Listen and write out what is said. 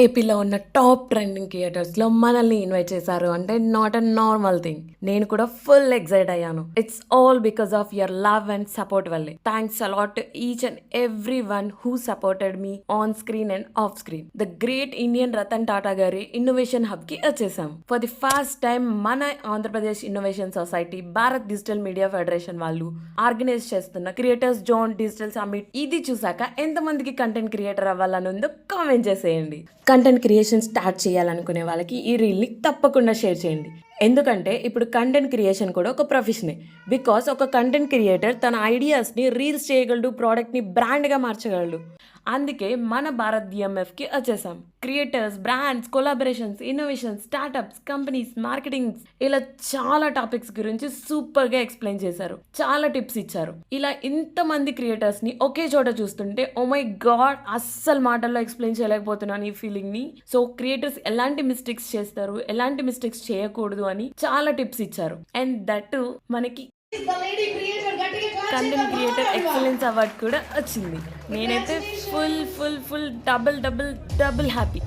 ఏపీలో ఉన్న top trending క్రియేటర్స్లో మనల్ని ఇన్వైట్ చేశారు అంటే నాట్ అ నార్మల్ థింగ్. నేను కూడా ఫుల్ ఎక్సైట్ అయ్యాను. It's all because of your love and support వల్లే. Thanks a lot to each and every one who supported me on screen and off screen. The great Indian Ratan Tata గారి innovation hub కి వచ్చేసాం. For the first time మన Andhra Pradesh innovation society, Bharat digital media federation వాళ్ళు organise చేస్తున్న creators zone digital summit ఇది చూసాక ఎంతమందికి content creator అవ్వాలని ఉందో కామెంట్ చేసేయండి. కంటెంట్ క్రియేషన్ స్టార్ట్ చేయాలనుకునే వాళ్ళకి ఈ రీల్ని తప్పకుండా షేర్ చేయండి. ఎందుకంటే ఇప్పుడు కంటెంట్ క్రియేషన్ కూడా ఒక ప్రొఫెషనే. బికాస్ ఒక కంటెంట్ క్రియేటర్ తన ఐడియాస్ని రీల్స్ చేయగలడు, ప్రోడక్ట్ని బ్రాండ్గా మార్చగలడు. అందుకే మన భారత్ డిఎంఎఫ్కి వచ్చేసాం. Creators, brands, collaborations, innovations, startups, companies, marketing ఇలా చాలా టాపిక్స్ గురించి సూపర్గా ఎక్స్ప్లెయిన్ చేశారు. చాలా టిప్స్ ఇచ్చారు. ఇలా ఇంతమంది క్రియేటర్స్ని ఒకే చోట చూస్తుంటే ఓ మై గాడ్, అస్సలు మాటల్లో ఎక్స్ప్లెయిన్ చేయలేకపోతున్నాను ఈ ఫీలింగ్ని. సో క్రియేటర్స్ ఎలాంటి మిస్టేక్స్ చేస్తారు, ఎలాంటి మిస్టేక్స్ చేయకూడదు అని చాలా టిప్స్ ఇచ్చారు. అండ్ దట్ మనకి కంటెంట్ క్రియేటర్ ఎక్సలెన్స్ అవార్డ్ కూడా వచ్చింది. నేనైతే full full full double happy.